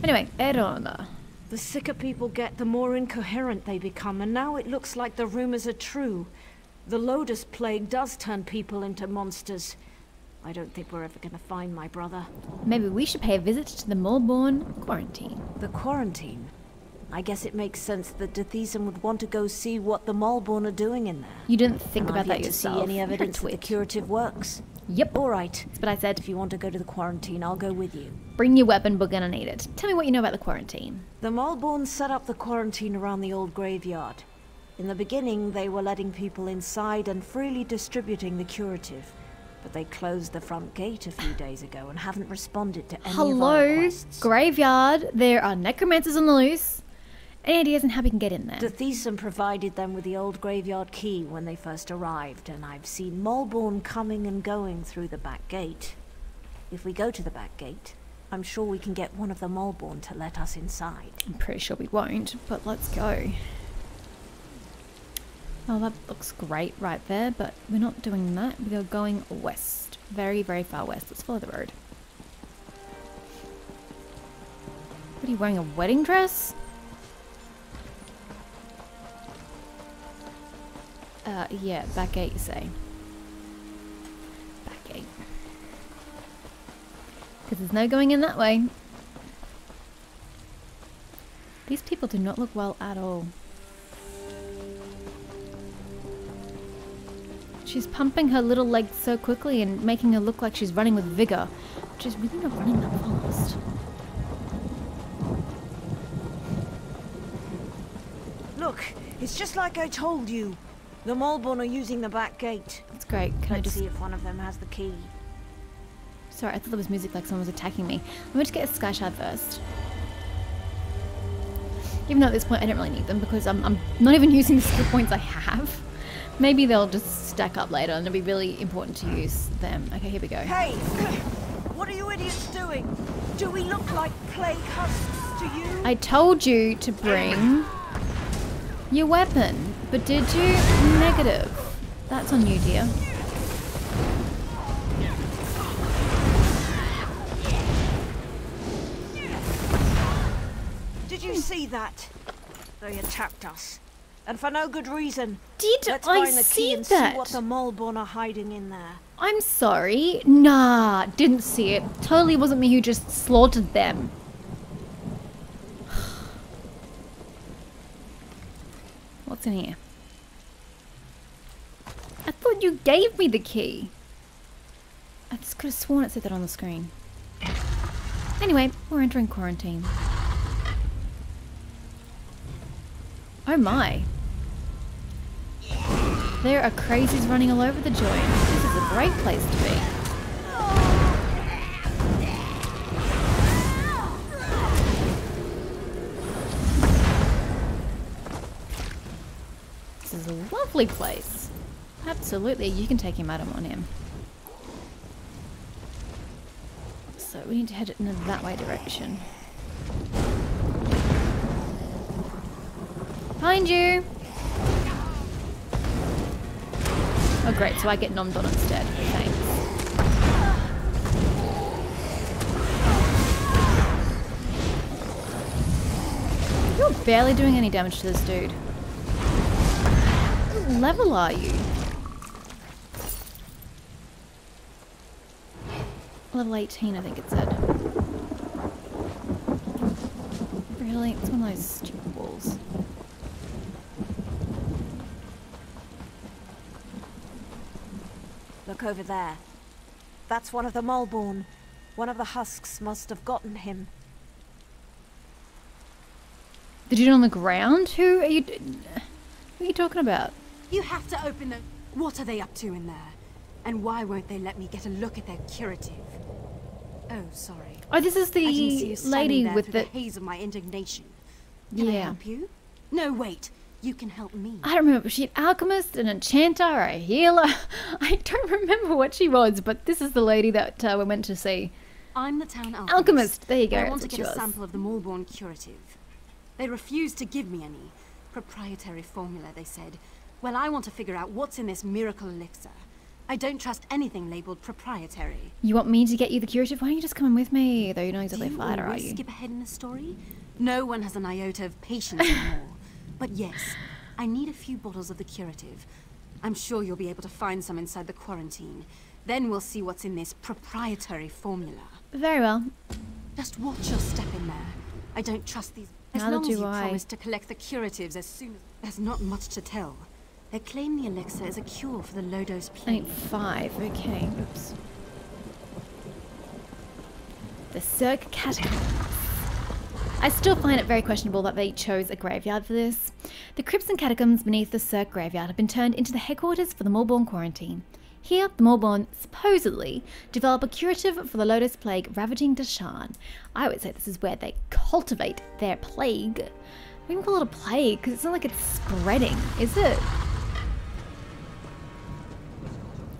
Anyway, Erona. The sicker people get, the more incoherent they become, and now it looks like the rumors are true. The Lotus Plague does turn people into monsters. I don't think we're ever going to find my brother. Maybe we should pay a visit to the Morrowind quarantine. The quarantine? I guess it makes sense that Dethesen would want to go see what the Malborn are doing in there. You didn't think And about I've that yet yourself. to see any You're a evidence that the twit. curative works. Yep. All right. That's what I said. If you want to go to the quarantine, I'll go with you. Bring your weapon, we're gonna need it. Tell me what you know about the quarantine. The Malborn set up the quarantine around the old graveyard. In the beginning, they were letting people inside and freely distributing the curative. But they closed the front gate a few days ago and haven't responded to any of our Hello? requests. Graveyard. There are necromancers on the loose. Any ideas on how we can get in there? Dethesen provided them with the old graveyard key when they first arrived, and I've seen Malborn coming and going through the back gate. If we go to the back gate, I'm sure we can get one of the Malborn to let us inside. I'm pretty sure we won't, but let's go. Oh, that looks great right there, but we're not doing that. We are going west. Very, very far west. Let's follow the road. What are you wearing, a wedding dress? Yeah, back gate, you say. Back gate. Because there's no going in that way. These people do not look well at all. She's pumping her little legs so quickly and making her look like she's running with vigor. But she's really not running that fast. Look, it's just like I told you. The Malborn are using the back gate. That's great. Can I Let's just... see if one of them has the key. Sorry, I thought there was music like someone was attacking me. Let me just get a sky shard first. Even though at this point I don't really need them because I'm not even using the skill points I have. Maybe they'll just stack up later and it'll be really important to use them. Okay, here we go. Hey! What are you idiots doing? Do we look like plague husks to you? I told you to bring your weapon, but did you? Negative. That's on you, dear. Did you see that? They attacked us. And for no good reason. Did Let's I find the key see and that? see what the Malborn are hiding in there. I'm sorry. Nah, didn't see it. Totally wasn't me who just slaughtered them. What's in here? I thought you gave me the key. I just could have sworn it said that on the screen. Anyway, we're entering quarantine. Oh my. There are crazies running all over the joint. This is a great place to be. This is a lovely place. Absolutely, you can take your madam on him. So we need to head in that way direction. Behind you! Oh great, so I get nommed on instead. Thanks. You're barely doing any damage to this dude. What level are you? Level 18, I think it said. Really? It's one of those stupid walls. Look over there. That's one of the Malborn. One of the husks must have gotten him. The dude on the ground? Who are you talking about? You have to open the... What are they up to in there? And why won't they let me get a look at their curative? Oh, sorry. Oh, this is I didn't see the you standing lady there with through the... the haze of my indignation. Can I Yeah. help you? No, wait. You can help me. I don't remember. Was she an alchemist, an enchanter, or a healer? I don't remember what she was, but this is the lady that we went to see. I'm the town alchemist. Alchemist! There you go. I That's want to what get she a was. sample of the Malborn curative. They refused to give me any. Proprietary formula, they said. Well, I want to figure out what's in this miracle elixir. I don't trust anything labeled proprietary. You want me to get you the curative? Why don't you just come with me? Though you're not exactly a fighter, are always you? skip ahead in the story? No one has an iota of patience anymore. But yes, I need a few bottles of the curative. I'm sure you'll be able to find some inside the quarantine. Then we'll see what's in this proprietary formula. Very well. Just watch your step in there. I don't trust these. As Neither long as do you I. promise to collect the curatives as soon as... There's not much to tell. They claim the elixir is a cure for the low-dose I plague. need 5. Okay. Oops. The Cirque Catacombs. I still find it very questionable that they chose a graveyard for this. The crypts and catacombs beneath the Cirque graveyard have been turned into the headquarters for the Morrowind quarantine. Here, the Morrowind supposedly develop a curative for the Lotus Plague ravaging Dashan. I would say this is where they cultivate their plague. We can call it a plague because it's not like it's spreading, is it?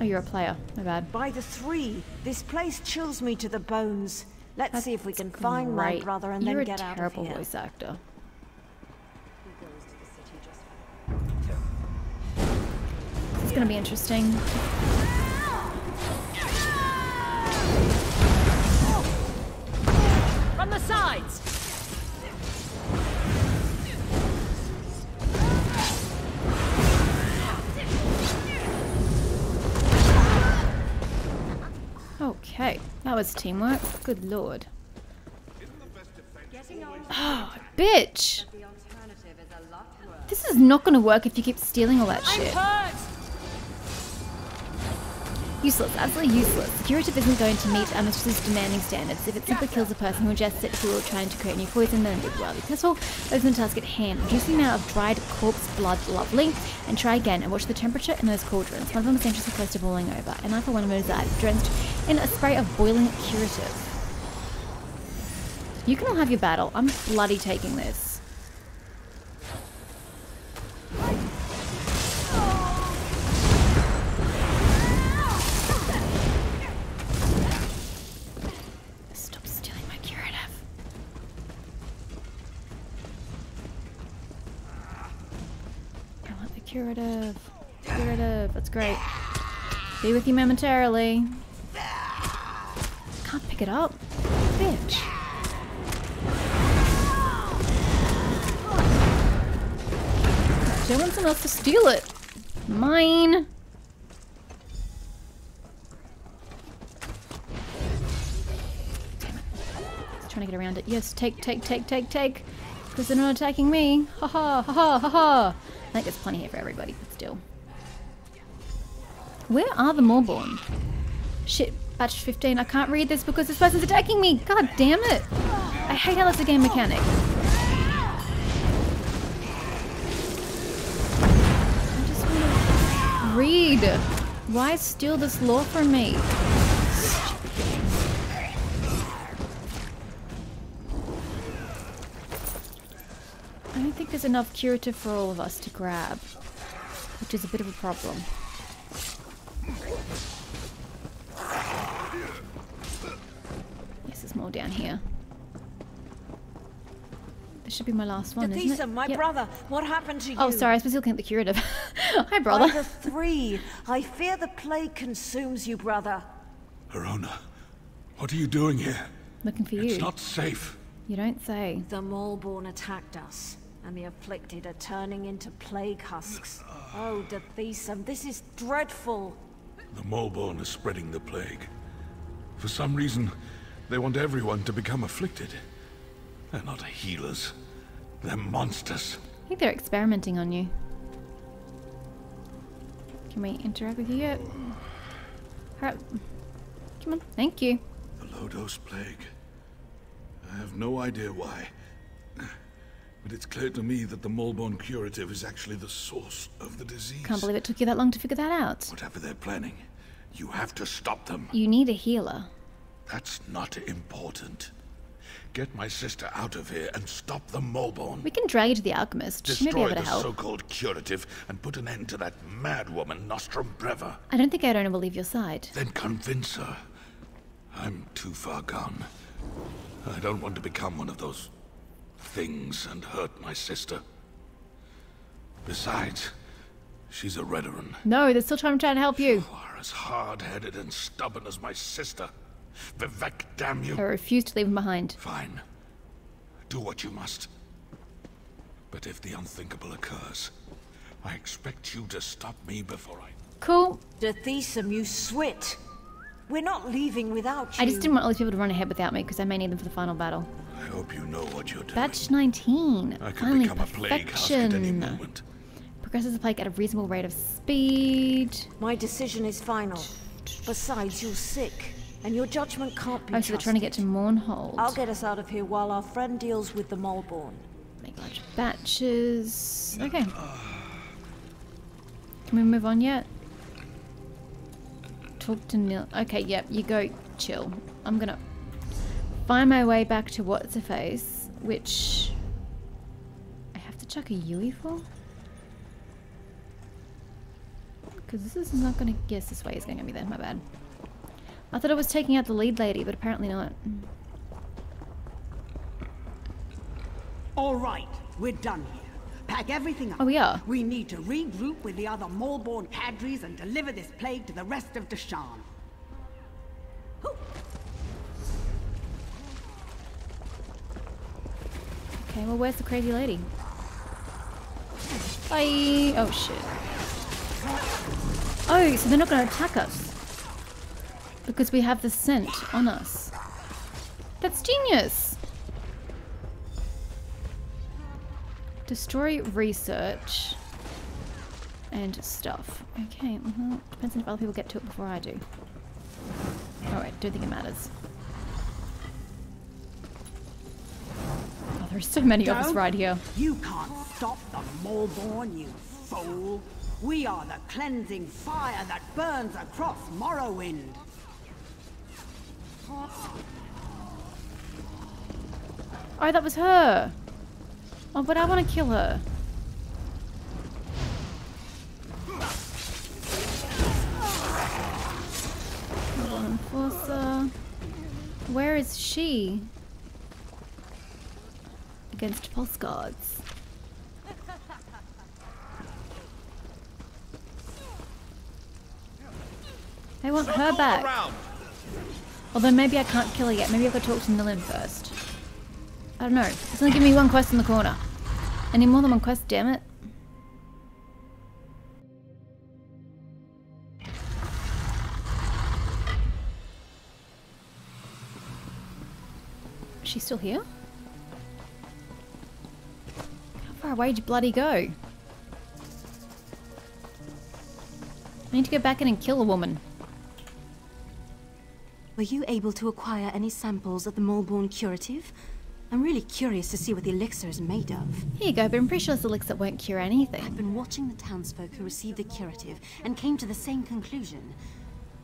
Oh, you're a player. My bad. By the 3, this place chills me to the bones. Let's see if we can find my Great. brother and You're then a get out of terrible here. voice actor. This is going to be interesting. From the sides! Okay, that was teamwork. Good lord. Oh, bitch! This is not going to work if you keep stealing all that shit. Useless, absolutely useless. The curative isn't going to meet our mistress's demanding standards. If it simply kills a person who ingests it who are trying to create new poison, then it would be wildly successful. Those in the task at hand. Reduce the amount of dried corpse blood, lovely. And try again and watch the temperature in those cauldrons. One of them is dangerously close to boiling over. And I for one of them is drenched in a spray of boiling curative. You can all have your battle. I'm bloody taking this. Stop stealing my curative. I want the curative. Curative, that's great. Be with you momentarily. Can't pick it up. Bitch. I want someone else to steal it. Mine. Damn it. Just trying to get around it. Yes, take. Because they're not attacking me. Ha ha, ha ha, ha ha. I think there's plenty here for everybody, but still. Where are the Morrowind? Shit, batch 15. I can't read this because this person's attacking me. God damn it. I hate how that's a game mechanic. Read. Why steal this lore from me? I don't think there's enough curative for all of us to grab, which is a bit of a problem. Yes, there's more down here. This should be my last one, isn't it? my Yep. brother, what happened to you? Oh, sorry, I was busy looking at the curative. Hi, brother. By the 3, I fear the plague consumes you, brother. Verona, what are you doing here? Looking for you. It's not safe. You don't say. The Maulborn attacked us, and the afflicted are turning into plague husks. Oh, Dathesum, this is dreadful. The Molborn is spreading the plague. For some reason, they want everyone to become afflicted. They're not healers. They're monsters. I think they're experimenting on you. Can we interact with you yet? Hurry up. Come on, thank you. The low-dose plague. I have no idea why. But it's clear to me that the Molborn curative is actually the source of the disease. Can't believe it took you that long to figure that out. Whatever they're planning, you have to stop them. You need a healer. That's not important. Get my sister out of here and stop the Molborn. We can drag you to the alchemist. She may be Destroy able to the help. so-called curative and put an end to that mad woman, Nostrum Breva. I don't think Iona will leave your side. Then convince her. I'm too far gone. I don't want to become one of those things and hurt my sister. Besides, She's a Redoran. No, they're still trying to help you. You are as hard-headed and stubborn as my sister. Vivek, damn you. I refuse to leave him behind. Fine. Do what you must. But if the unthinkable occurs, I expect you to stop me before I... Cool. Thisum, you swit. We're not leaving without you. I just didn't want all these people to run ahead without me because I may need them for the final battle. I hope you know what you're doing. Batch 19. I could Finally, become a plague husk at any perfection. moment. Progresses the plague at a reasonable rate of speed. My decision is final. Besides, you're sick, and your judgment can't be Oh, so they're trying to get to Mournhold. I'll get us out of here while our friend deals with the Moleborn. Make large batches. Okay. Can we move on yet? Talk to Nil. Okay, yep, you go chill. I'm gonna find my way back to What's-Her-Face, which I have to chuck a Yui for? Because this is not gonna... Yes, this way is gonna be there, my bad. I thought I was taking out the lead lady, but apparently not. All right, we're done here. Pack everything up. Oh, we are? We need to regroup with the other Moleborn cadres and deliver this plague to the rest of Deshaan. Okay, well, where's the crazy lady? Bye! Oh, shit. Oh, so they're not going to attack us. Because we have the scent on us. That's genius! Destroy research. And stuff. Okay, depends on if other people get to it before I do. Alright, don't think it matters. Oh, there's so many of us right here. You can't stop the Moleborn, you fool. We are the cleansing fire that burns across Morrowind. Oh, that was her! Oh, but I want to kill her. Hold on, Enforcer. Where is she? Against pulse guards. I want her back. Although maybe I can't kill her yet. Maybe I've got to talk to Nilin first. I don't know. It's only giving me one quest in the corner. I need more than one quest, damn it. Is she still here? How far away did you bloody go? I need to go back in and kill a woman. Were you able to acquire any samples of the Moleborn curative? I'm really curious to see what the elixir is made of. Here you go, but I'm pretty sure this elixir won't cure anything. I've been watching the townsfolk who received the curative and came to the same conclusion.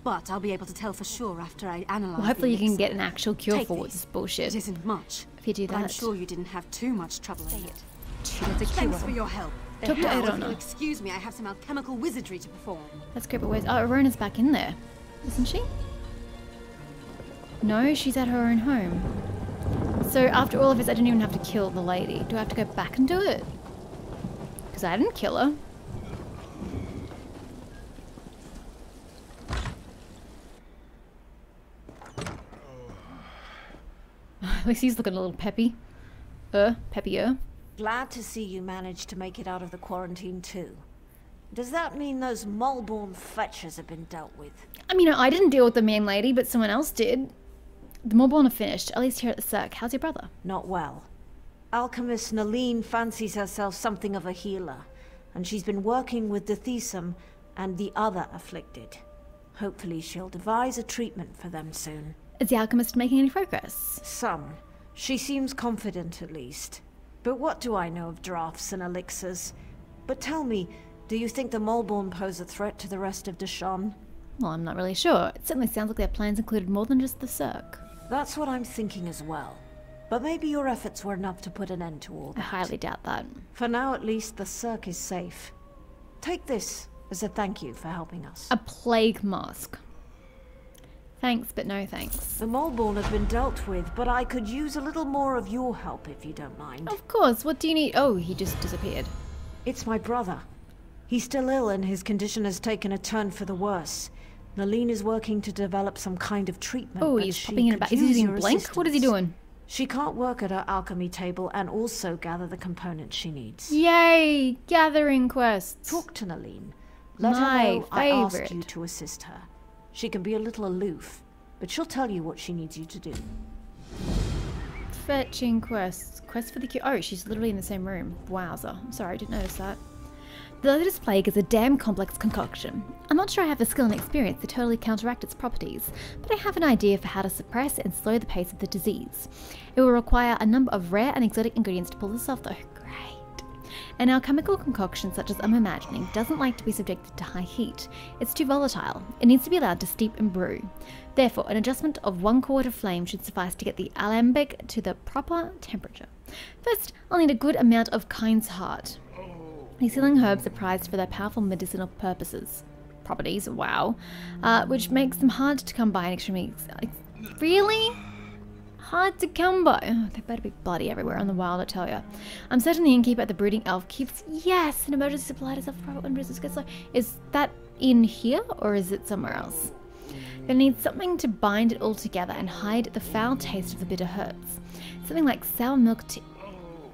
But I'll be able to tell for sure after I analyze Well, hopefully the you can elixir. get an actual cure Take for these. this bullshit. It isn't much. If you do but I'm that. sure you didn't have too much trouble in it. It's a Thanks cure. for your help. Talk to Now, if Erona. you'll excuse me, I have some alchemical wizardry to perform. That's great, but where's... Oh, Arona's back in there. Isn't she? No, she's at her own home. So after all of this, I didn't even have to kill the lady. Do I have to go back and do it? Because I didn't kill her. At least he's looking a little peppy. Peppier. Glad to see you managed to make it out of the quarantine too. Does that mean those Moleborn fetchers have been dealt with? I mean, I didn't deal with the main lady, but someone else did. The Moleborn are finished, at least here at the Cirque. How's your brother? Not well. Alchemist Naline fancies herself something of a healer, and she's been working with Thisum and the other afflicted. Hopefully she'll devise a treatment for them soon. Is the alchemist making any progress? Some. She seems confident at least. But what do I know of drafts and elixirs? But tell me, do you think the Moleborn pose a threat to the rest of Deshaan? Well, I'm not really sure. It certainly sounds like their plans included more than just the Cirque. That's what I'm thinking as well. But maybe your efforts were enough to put an end to all I that. highly doubt that. For now, at least, the Cirque is safe. Take this as a thank you for helping us. A plague mask. Thanks, but no thanks. The Moleborn have been dealt with, but I could use a little more of your help if you don't mind. Of course, what do you need? Oh, he just disappeared. It's my brother. He's still ill and his condition has taken a turn for the worse. Nalene is working to develop some kind of treatment. Oh, but he's she popping in could about. Is he use using your Blink? What is he assistance. doing? She can't work at her alchemy table and also gather the components she needs. Yay! Gathering quests. Talk to Nalene. Let her My know I asked favourite. you to assist her. She can be a little aloof, but she'll tell you what she needs you to do. Fetching quests. Quest for the cure. Oh, she's literally in the same room. Wowza. I'm sorry, I didn't notice that. The latest plague is a damn complex concoction. I'm not sure I have the skill and experience to totally counteract its properties, but I have an idea for how to suppress and slow the pace of the disease. It will require a number of rare and exotic ingredients to pull this off though. Great. An alchemical concoction such as I'm imagining doesn't like to be subjected to high heat. It's too volatile. It needs to be allowed to steep and brew. Therefore, an adjustment of 1 quart of flame should suffice to get the alembic to the proper temperature. First, I'll need a good amount of Kind's Heart. These healing herbs are prized for their powerful medicinal properties, wow, which makes them hard to come by and extremely, really? Hard to come by. Oh, they better be bloody everywhere in the wild, I tell ya. I'm certain the innkeeper at the Brooding Elf keeps, yes, an emergency supply to self-private when business gets low. Is that in here, or is it somewhere else? They need something to bind it all together and hide the foul taste of the bitter herbs. Something like sour milk tea.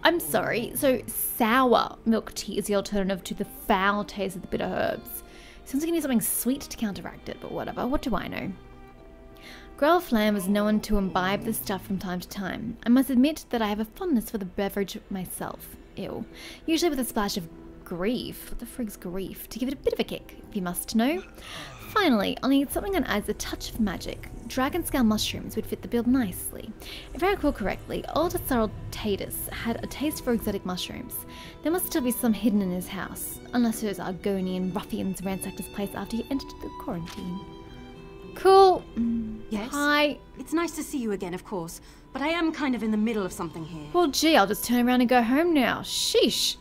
I'm sorry, so sour milk tea is the alternative to the foul taste of the bitter herbs. Sounds like you need something sweet to counteract it, but whatever, what do I know? Grell Flam was known to imbibe this stuff from time to time. I must admit that I have a fondness for the beverage myself. Ew. Usually with a splash of grief. What the frig's grief? To give it a bit of a kick, if you must know. Finally, I'll need something that adds a touch of magic. Dragon scale mushrooms would fit the bill nicely. If I recall correctly, old Cyril Tatus had a taste for exotic mushrooms. There must still be some hidden in his house, unless those Argonian ruffians ransacked his place after he entered the quarantine. Cool. Yes? Hi. It's nice to see you again, of course, but I am kind of in the middle of something here. Well, gee, I'll just turn around and go home now. Sheesh.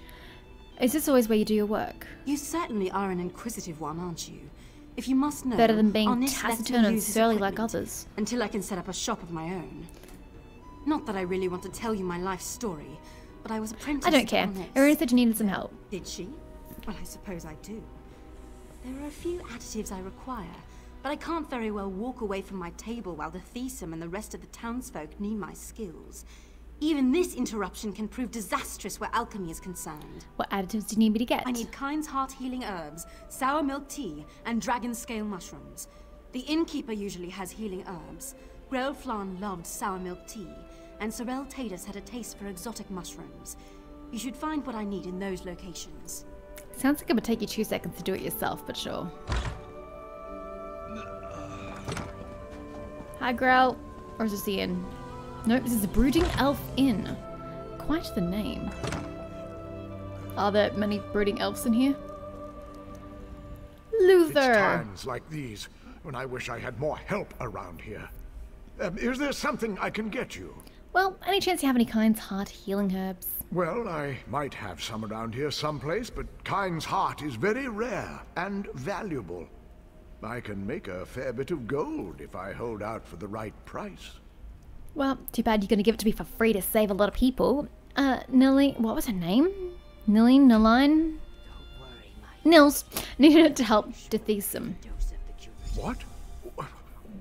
Is this always where you do your work? You certainly are an inquisitive one, aren't you? If you must know, Better than being Honest lets me taciturn and use his surly like equipment others. Until I can set up a shop of my own. Not that I really want to tell you my life story, but I was apprenticed I don't care. to Honest. Erin said you needed some help. Did she? Well, I suppose I do. There are a few additives I require, but I can't very well walk away from my table while the Thesim and the rest of the townsfolk need my skills. Even this interruption can prove disastrous where alchemy is concerned. What additives do you need me to get? I need Kind's Heart healing herbs, sour milk tea, and dragon scale mushrooms. The innkeeper usually has healing herbs. Grell Flan loved sour milk tea, and Cyril Tatus had a taste for exotic mushrooms. You should find what I need in those locations. Sounds like it would take you 2 seconds to do it yourself, but sure. Hi, Grell. Or is this the inn? Nope, this is the Brooding Elf Inn. Quite the name. Are there many brooding elves in here? It's Luther! times like these when I wish I had more help around here. Is there something I can get you? Well, any chance you have any Kind's Heart healing herbs? Well, I might have some around here someplace, but Kind's Heart is very rare and valuable. I can make a fair bit of gold if I hold out for the right price. Well, too bad you're going to give it to me for free to save a lot of people. Nilly, what was her name? Naline? Nils needed to help Dethesim. What?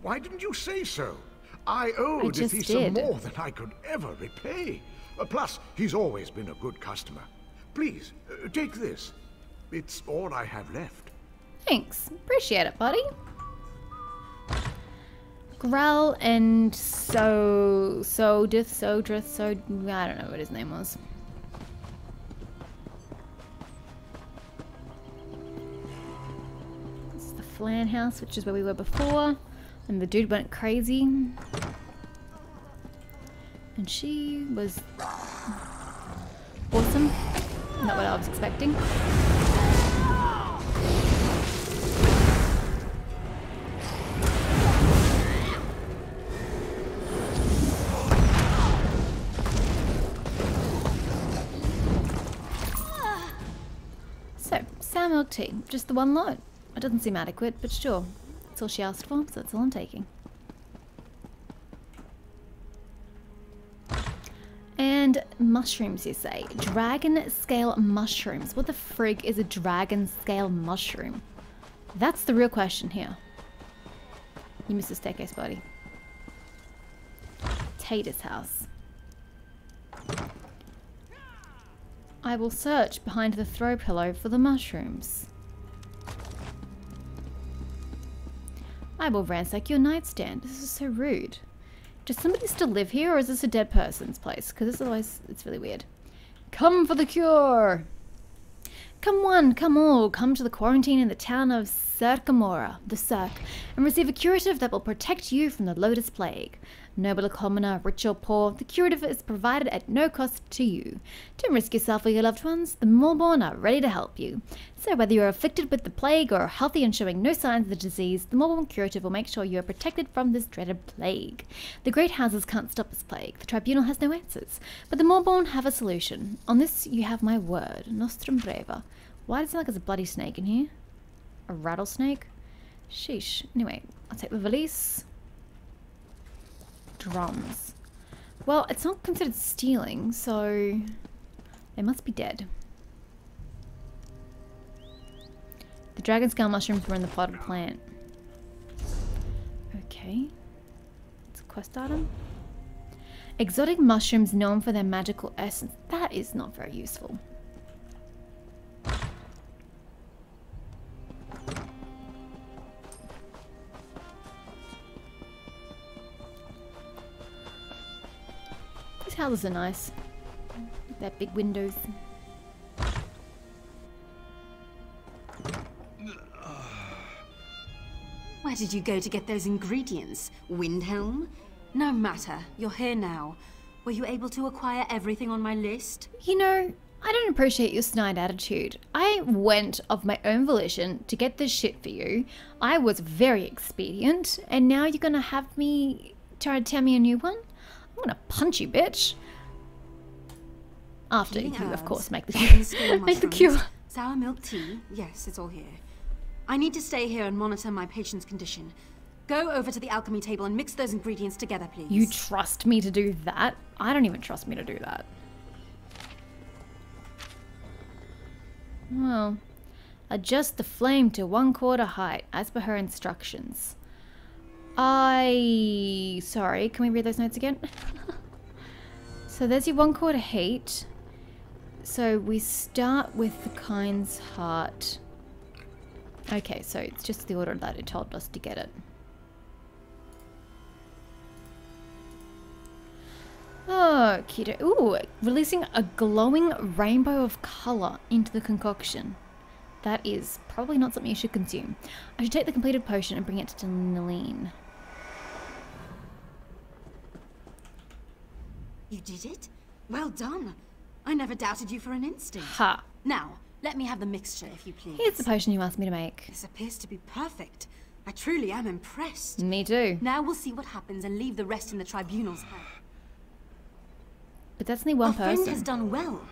Why didn't you say so? I owe just Dethesim did. more than I could ever repay. Plus, he's always been a good customer. Please, take this. It's all I have left. Thanks. Appreciate it, buddy. Grell and Sodrith, I don't know what his name was. This is the Flan house, which is where we were before. And the dude went crazy. And she was awesome. Not what I was expecting. So, sour milk tea. Just the one lot. It doesn't seem adequate, but sure. That's all she asked for, so that's all I'm taking. And mushrooms, you say? Dragon scale mushrooms. What the frig is a dragon scale mushroom? That's the real question here. You missed the staircase, buddy. Tater's house. I will search behind the throw pillow for the mushrooms. I will ransack your nightstand. This is so rude. Does somebody still live here, or is this a dead person's place? Because otherwise, it's really weird. Come for the cure! Come one, come all, come to the quarantine in the town of Circamora, the Cirque, and receive a curative that will protect you from the Lotus Plague. Noble or commoner, rich or poor, the curative is provided at no cost to you. Don't risk yourself or your loved ones, the Moorborn are ready to help you. So whether you're afflicted with the plague or healthy and showing no signs of the disease, the Moorborn curative will make sure you are protected from this dreaded plague. The great houses can't stop this plague, the tribunal has no answers, but the Moorborn have a solution. On this you have my word, Nostrum Breva. Why does it sound like there's a bloody snake in here? A rattlesnake? Sheesh. Anyway, I'll take the valise. Drums. Well, it's not considered stealing, so they must be dead. The dragon scale mushrooms were in the potted plant. Okay. It's a quest item. Exotic mushrooms known for their magical essence. That is not very useful. These houses are nice. They're big windows. Where did you go to get those ingredients? Windhelm? No matter. You're here now. Were you able to acquire everything on my list? You know, I don't appreciate your snide attitude. I went of my own volition to get this shit for you. I was very expedient, and now you're gonna have me try to tell me a new one? I'm gonna punch you, bitch. After you, of course, make the cure. Make the cure. Sour milk tea. Yes, it's all here. I need to stay here and monitor my patient's condition. Go over to the alchemy table and mix those ingredients together, please. You trust me to do that? I don't even trust me to do that. Well, adjust the flame to 1/4 height, as per her instructions. Sorry, can we read those notes again? So there's your 1/4 heat. So we start with the kind's heart. Okay, so it's just the order that it told us to get it. Oh, keto. Ooh, releasing a glowing rainbow of color into the concoction. That is probably not something you should consume. I should take the completed potion and bring it to Nalene. You did it? Well done. I never doubted you for an instant. Ha! Now, let me have the mixture, if you please. Here's the potion you asked me to make. This appears to be perfect. I truly am impressed. Me too. Now we'll see what happens and leave the rest in the tribunal's hands. But that's only one Our friend person. has done well.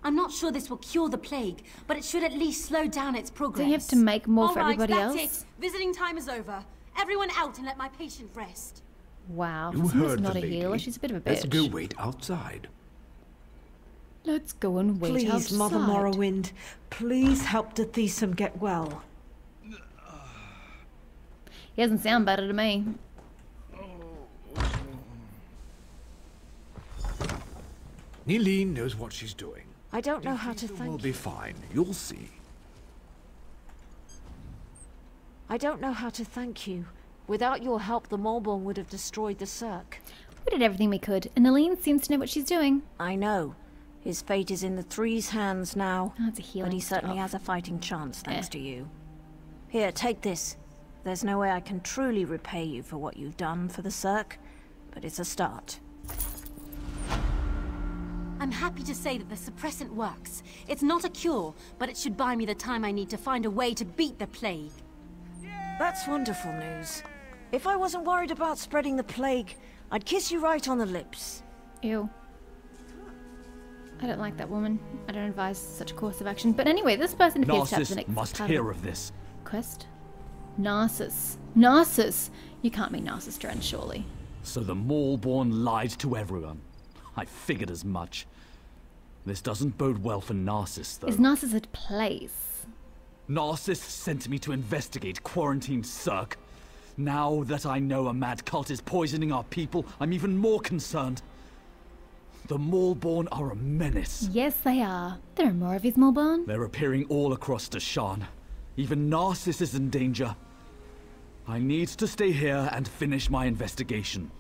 I'm not sure this will cure the plague, but it should at least slow down its progress. Don't you have to make more for All right, everybody that's else? it. Visiting time is over. Everyone out and let my patient rest. Wow, You this heard is not the a healer. lady. She's a bit of a bitch. Let's go wait outside. Let's go and wait Please, outside. Mother Morrowind, please help Detheesum get well. He doesn't sound better to me. Nalene knows what she's doing. I don't know how to We'll thank be you. fine. You'll see. I don't know how to thank you. Without your help, the Moorborn would have destroyed the Cirque. We did everything we could, and Nalene seems to know what she's doing. I know. His fate is in the Three's hands now. Oh, it's a healing But he certainly stuff. has a fighting chance, thanks Eh. to you. Here, take this. There's no way I can truly repay you for what you've done for the Cirque, but it's a start. I'm happy to say that the suppressant works. It's not a cure, but it should buy me the time I need to find a way to beat the plague. That's wonderful news. If I wasn't worried about spreading the plague, I'd kiss you right on the lips. Ew. I don't like that woman. I don't advise such a course of action. But anyway, this person appears to have the Narcissus next must part hear of this. quest. Narcissus. Narcissus? You can't be Narcissus Dren, surely. So the Maulborn lied to everyone. I figured as much. This doesn't bode well for Narcissus, though. Is Narcissus a place? Narcissus sent me to investigate quarantine Cirque. Now that I know a mad cult is poisoning our people, I'm even more concerned. The Maulborn are a menace. Yes, they are. There are more of his Maulborn. They're appearing all across Dashan. Even Narcissus is in danger. I need to stay here and finish my investigation.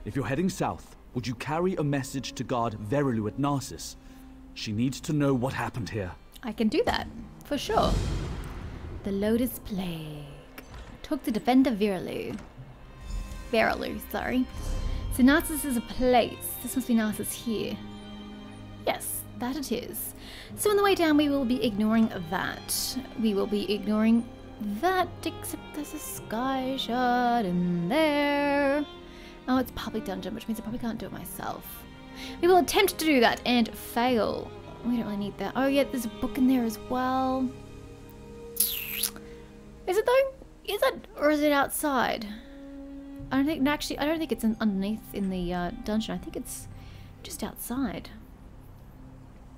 If you're heading south, would you carry a message to guard Verilu at Narcissus? She needs to know what happened here. I can do that, for sure. The Lotus Plague. Talk to Defender Verilu. Verilu, sorry. So Narcissus is a place. This must be Narcissus here. Yes, that it is. So on the way down we will be ignoring that. We will be ignoring that, except there's a sky shard in there. Oh, it's public dungeon, which means I probably can't do it myself. We will attempt to do that and fail. We don't really need that. Oh yeah, there's a book in there as well. Is it though? Is it, or is it outside? I don't think, actually, I don't think it's underneath in the dungeon. I think it's just outside.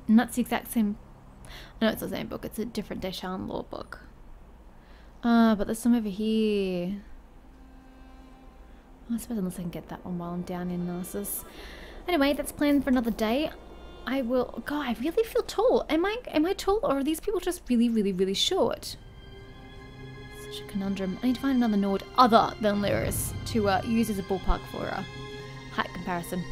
And that's the exact same, no, it's the same book. It's a different Deshan lore book. But there's some over here. I suppose unless I can get that one while I'm down in Narcissus. Anyway, that's planned for another day. I will, God, I really feel tall. Am I tall, or are these people just really short? Such a conundrum. I need to find another Nord other than Lyris to use as a ballpark for a height comparison.